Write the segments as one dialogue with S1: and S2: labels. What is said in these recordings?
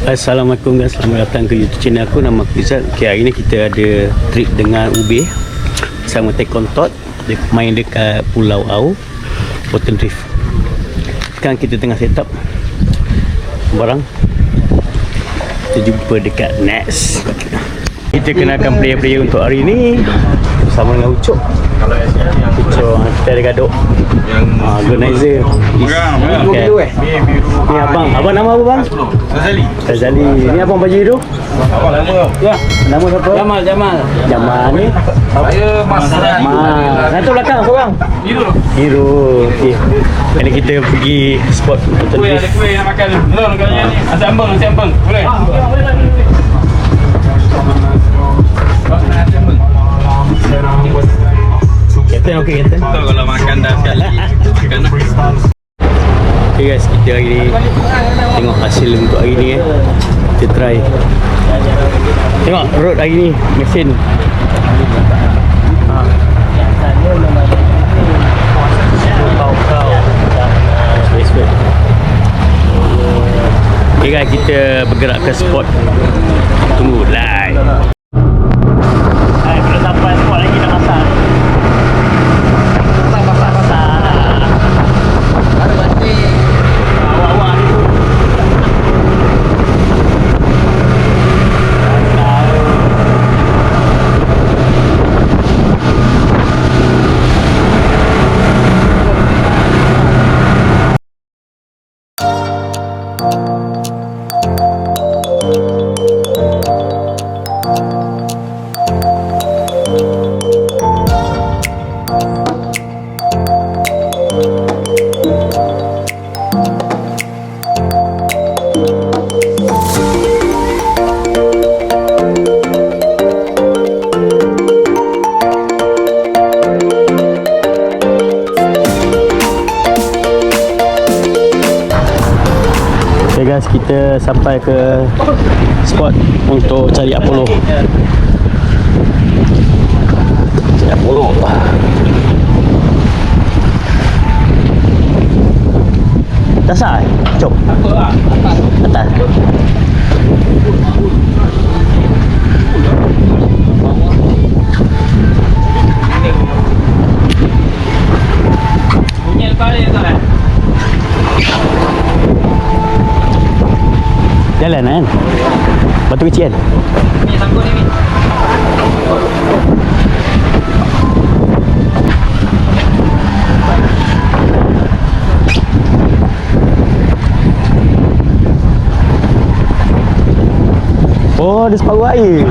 S1: Assalamualaikum guys, selamat datang ke YouTube channel aku. Nama aku Izzat. Okay, hari ni kita ada trip dengan Ubir sama Tekontot. Dia main dekat Pulau Au, Bottom Reef. Sekarang kita tengah set up barang. Kita jumpa dekat Nest. Kita kenalkan player-player untuk hari ni bersama dengan Ucok. Ucok, kita ada Gadok organizer. Okay. Ni abang nama apa bang? Razali. Ni abang baju tu?
S2: Abang nama.
S1: Ya. Nama siapa? Jamal ni.
S2: Saya Mas.
S1: Nanti belakang korang. Hiru. Okey. Jadi kita pergi spot Bottom
S2: Kuih
S1: Reef.
S2: ada kuih nak makan. Belum katanya ni. Nasi ambeng. Boleh?
S1: Captain okey Captain.
S2: Tahu kalau makan dah sekali. Makan dah.
S1: Okay guys, kita hari ni tengok hasil untuk hari ni Kita try. Tengok road hari ni, mesin. Okay guys, kita bergerak ke spot. Tunggu live. Hai, belum sampai spot lagi dah masak. Okay guys, kita sampai ke spot untuk cari Apollo. Cari Apollo. Dah sah? Cok. Atas.
S2: Bunyi lepas dia tak?
S1: Jalan kan? Batu kecil kan?
S2: Ni sangkut ni.
S1: Oh, ada separuh air.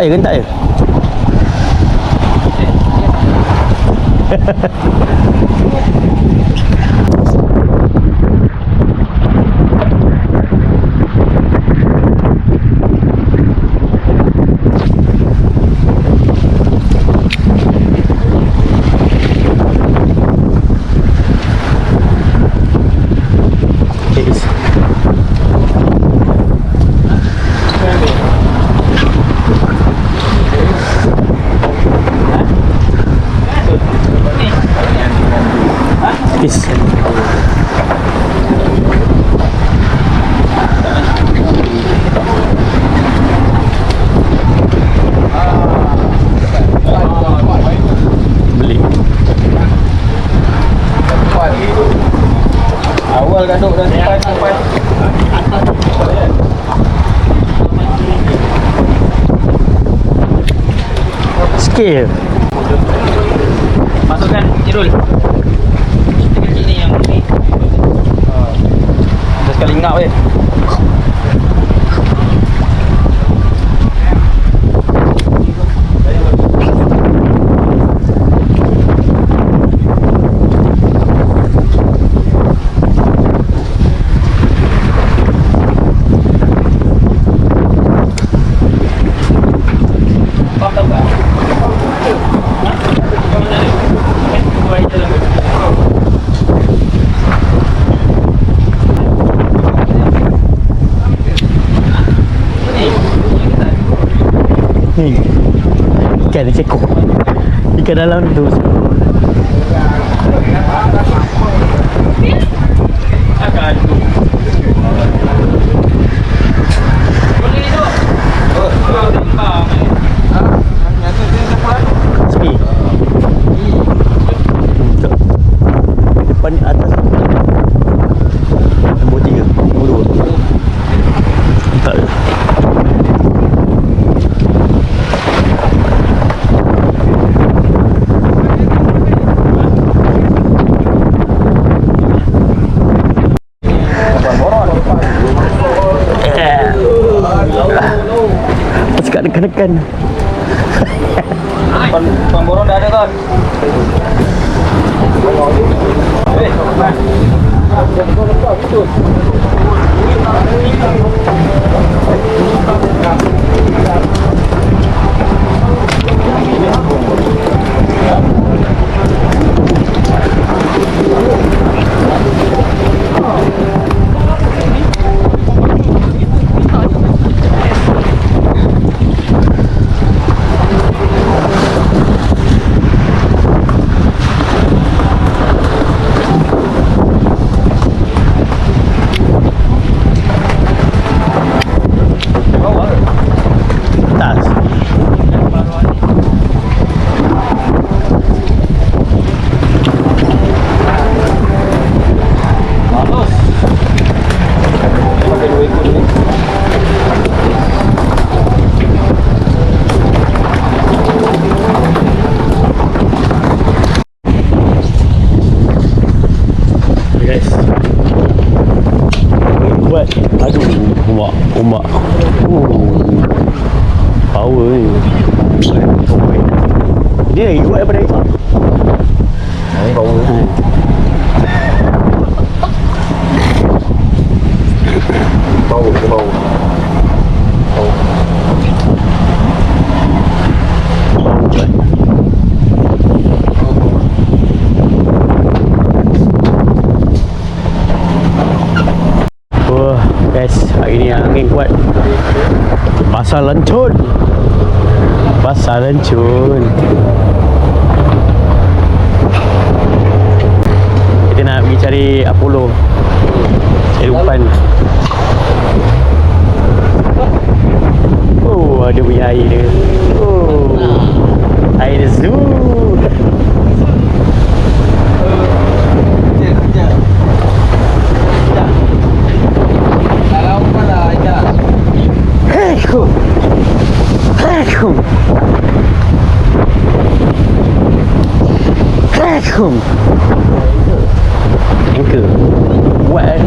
S1: Gentak je. Peace. Beli.
S2: Awal Gadok dan sampai.
S1: Sikit.
S2: Masukkan Irul. Kecil ni yang ni. Ada sekali ngap weh.
S1: Ni ikan dia cekok. Ikan dalam tu. Sepi. Depan ni atas. Nombor 3, nombor 2. Tak ada. Cakap dekan-dekan.
S2: Pemborong dah ada kan? Guys, buat aduh ombak power ni. Dia lagi kuat daripada air. Power guys, hari ni angin kuat. Pasar Lencun. Kita nak pergi cari Apollo, cari umpan. Oh, ada punya air dia. Oh, air dia zoo. Anchor buat kan.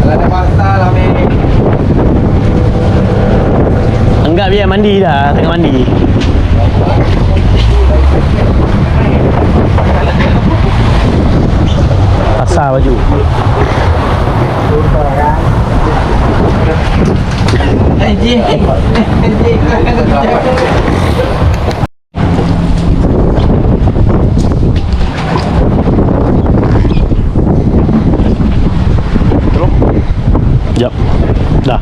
S2: Kalau ada pasal lah meh.
S1: Enggak, biar mandi dah, tengah mandi. Pasar baju.
S2: Anjing.
S1: Jap. Dah.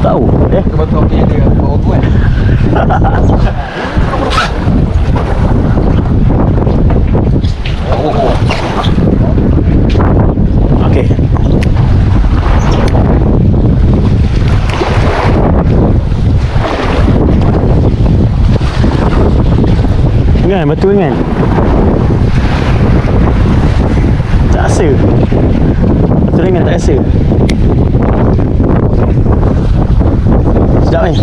S1: Tahu
S2: Betul punya dia bawa buat.
S1: Okey. Kan, betul kan? Tak rasa. Betul kan, tak rasa. Sedap kan?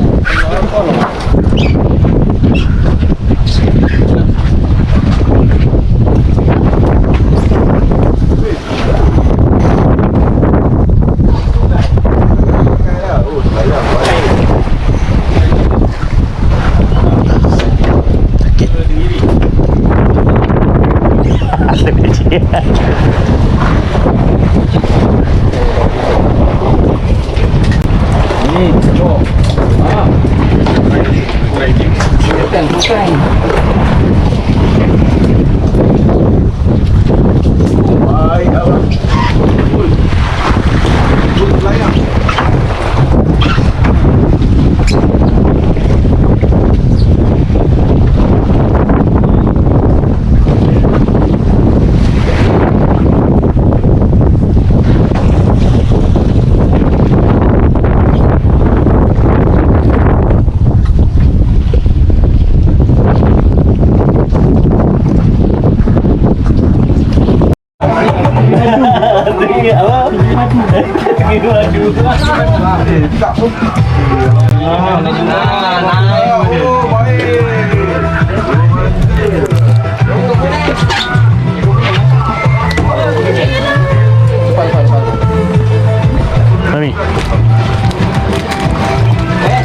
S2: Mami.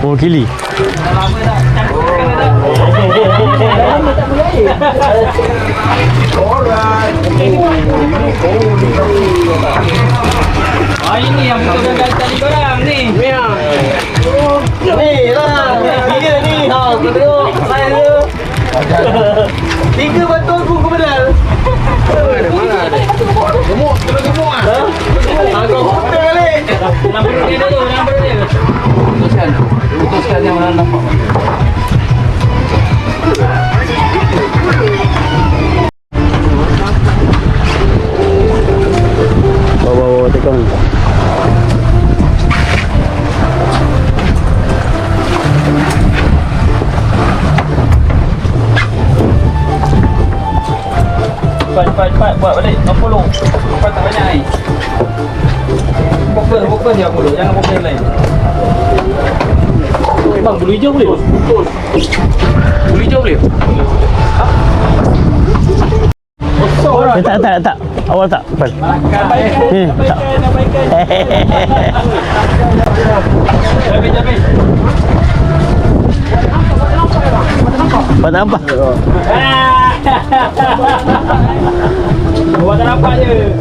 S2: Oh, kili.
S3: Ini yang betul gagal tadi korang ni. Ni lah. Tiga ni. Ha, kau tengok. Saya tu. Tiga betul aku pedal. Mana ada? Gemuk, gemuk ah. Kau kumpul balik. Nombor dia dulu, nombor dia. Putuskan yang mana nampak.
S2: Bawa tekong.
S3: Cepat buat balik 60. Cepat tak banyak ni. Fokus je 60. Jangan fokus yang lain.
S2: Bang, bulu hijau boleh?
S3: Bulu hijau boleh?
S2: Tak. Awal tak. Depan. Ni, tak.
S3: Capek.
S2: Apa nampak?
S3: Buat tak nampak je.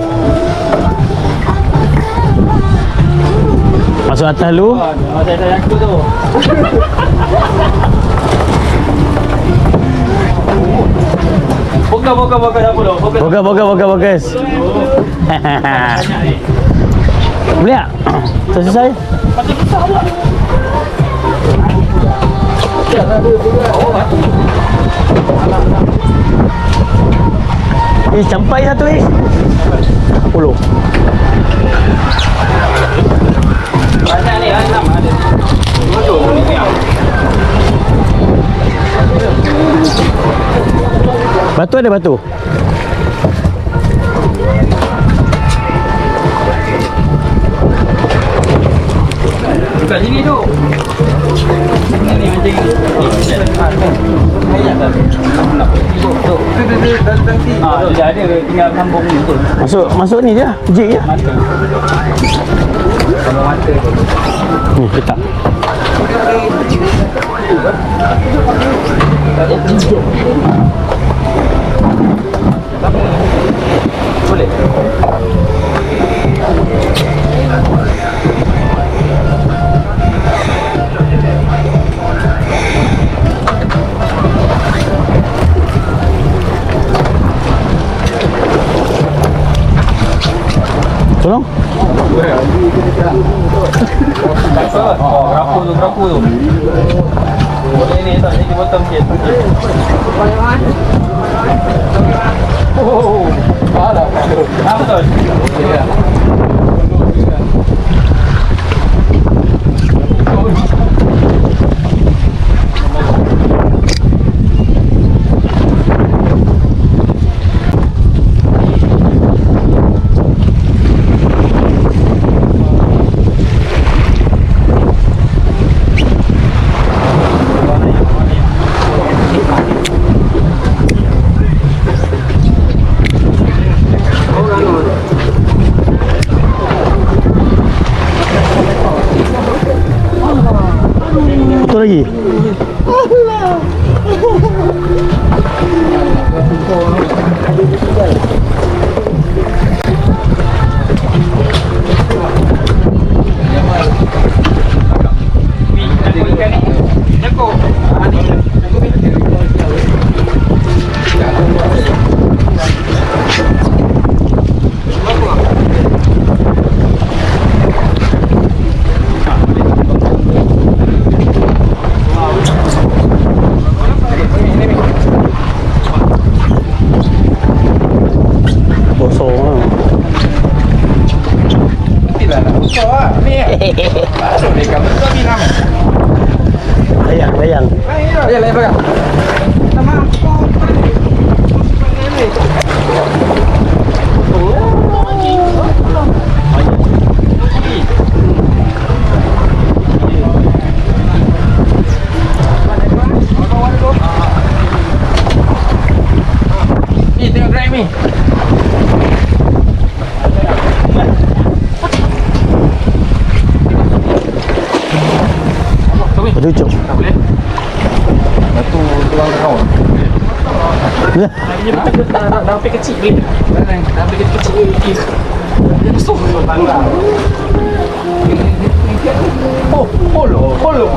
S2: Masuk atas dulu.
S3: Saya yang tu. Fokus apa dulu?
S2: Fokus. Boleh tak? Selesai? Sampai satu ni. 10.
S3: Banyak ni, 6 ada.
S2: Batu ada batu.
S3: Dekat sini tu. Ini macam dia ada tinggal sambung ni tu.
S2: Masuk ni je. Jig je.
S3: Sambung mata.
S2: Letak.
S3: Boleh.
S2: Tolong.
S3: Berapa tu? Boleh ni tak? Ni potong sikit. Oh, alah. Betul. Ya.
S2: Satu lagi. Layang, layang.
S3: Ayo, layang belakang. Ni tengok drive ni.
S2: Berducuk.
S3: Tak boleh. Batu tulang kau.
S2: Lah.
S3: Dah sampai kecil ni. Dah sampai kecil. Besar tangga. Oh, holo.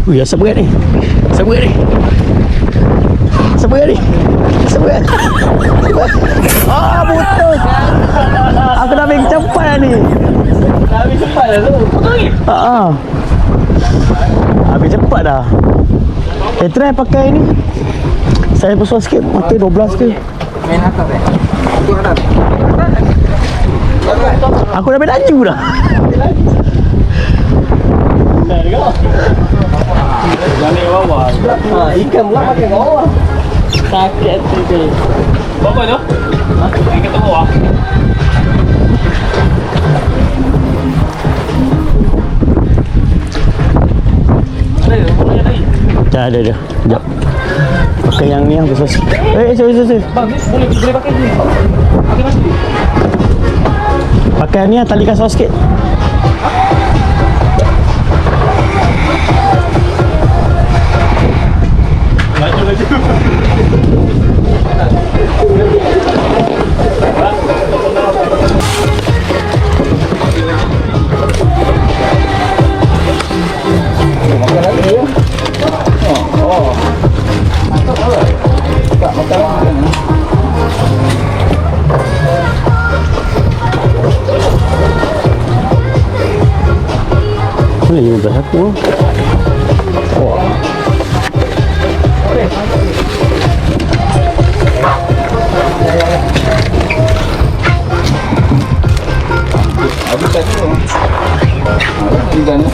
S2: Ui, asap berat ni. Asap berat ni. Asap berat ni. Asap berat. Ah, putus. Aku dah ambil cepat dah ni.
S3: Dah habis cepat dah tu.
S2: Haa. Habis cepat dah. Try pakai ni. Saya besar sikit. Mata 12 ke.
S3: Main atas Itu atas.
S2: Aku dah ambil laju dah.
S3: Jangan ke bawah.
S2: Ikan pula pakai bawah. Sakit tu.
S3: Berapa tu? Ikan tu bawah.
S2: Dah ada dah. Sekejap. Pakai yang ni yang besar sikit. Sorry.
S3: Bang, ni boleh pakai ni. Pakai mana?
S2: Pakai ni yang tali kasar sikit. Ini 15 aku.
S3: Habis tadi tu. Ikan ni.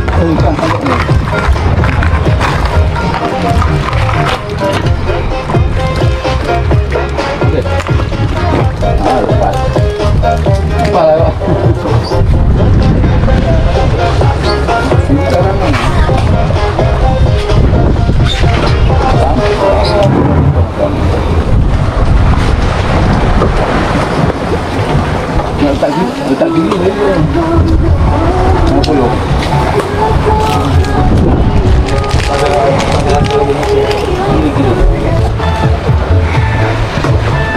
S3: Ikan tangkap ni. Lepas. Lepas lah. Sekarang ni. Letak gini lagi. 50.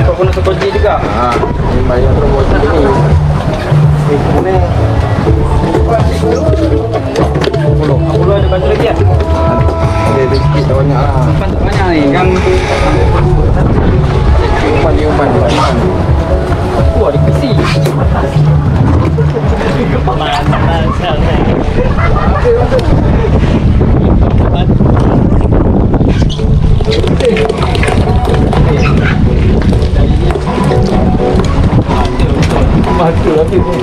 S3: Kau guna sekunci juga? Haa. Ini bayar terbuat ni. Ini. 50 ada bantu lagi ya? Ada sikit banyak lah. Banyak ni. Yang umpan. Wah, ada kesi. Batu lagi tu.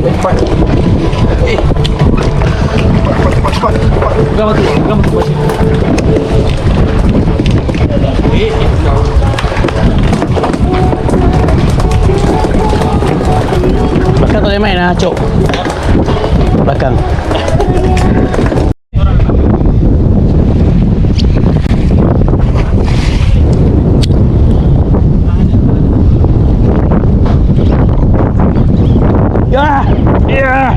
S2: Cepat. Belakang tak boleh main lah, Cok. Belakang. Ya.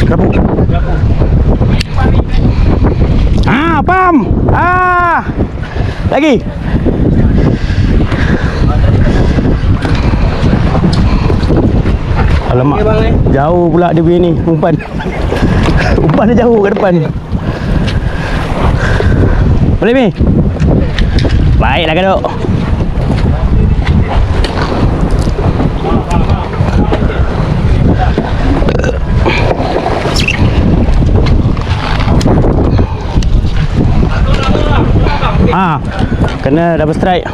S2: Kerapu. Ah, pam. Ah. Lagi. Alamak. Jauh pula dia punya ni, umpan. Umpan dia jauh ke depan. Boleh Mi? Baiklah Kadok. Kena double strike.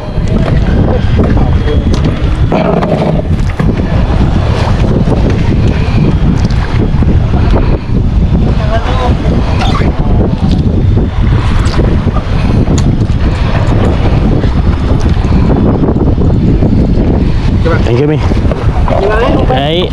S2: Thank you Mi. Baik.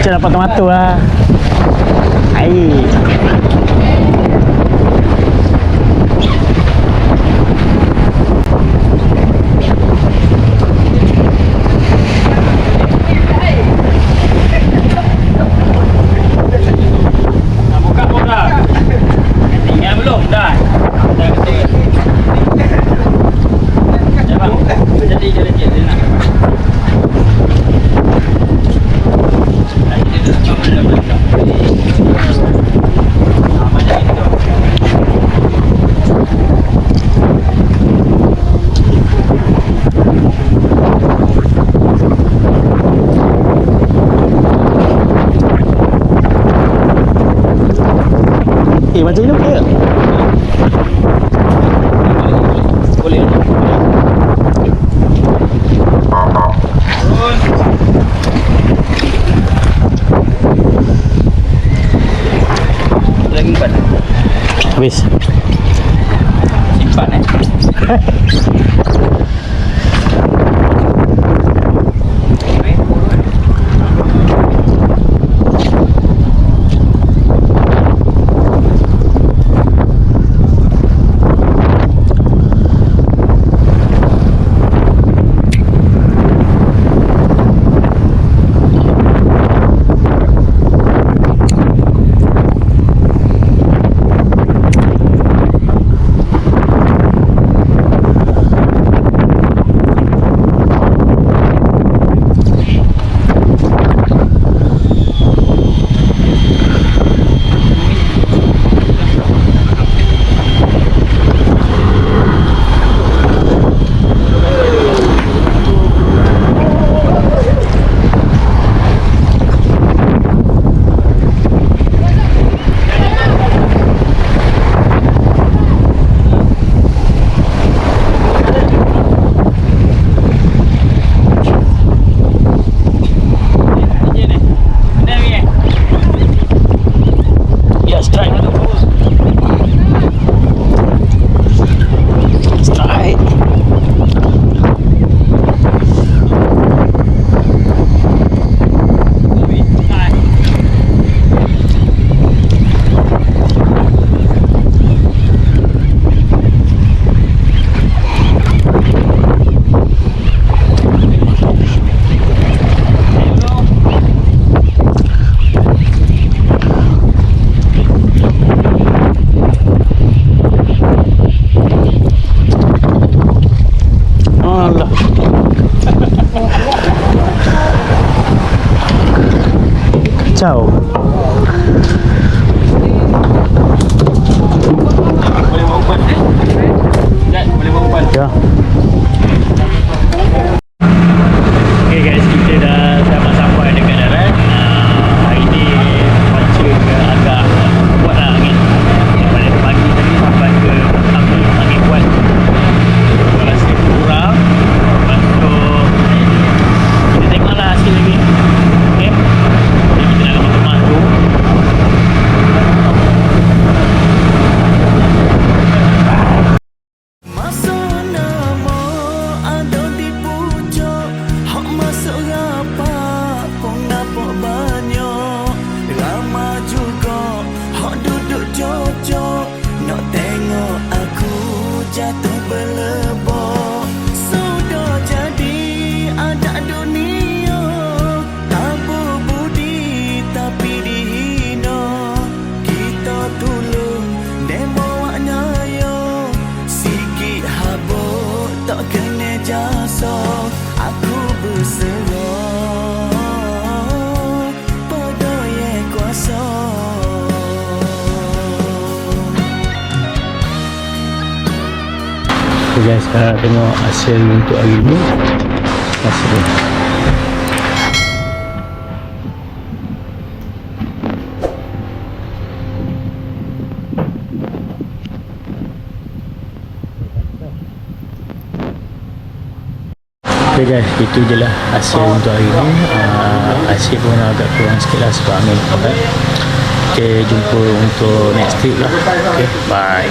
S2: Kita dapat tomato lah. Air. Macam ni okey ke?
S3: Boleh. Lagi empat.
S2: Habis.
S3: Simpan
S2: Kacau.
S3: Boleh bawa umpan boleh bawa umpan.
S2: Ya. Okay guys, kita dah dapat sampai dekat darat. Hari ni cuaca agak kuat lah angin. Daripada pagi tadi sampai ke angin kuat. Aku rasa kurang. Lepas tu kita tengoklah hasil lagi. Okay, jadi kita nak kemas tu.
S4: Jatuh berlebok, sudah jadi anak dunia. Tak berbudi tapi dihina. Kita tolong demo waknaya. Sikit habuk tak kena jasa. Aku berserah pada Yang Kuasa.
S2: Okay guys, sekarang tengok hasil untuk hari ni. Hasil dia. Okay guys, itu je lah hasil untuk hari ni. Hasil pun agak kurang sikit lah sebab angin kuat. Okay, jumpa untuk next trip lah. Okay, bye.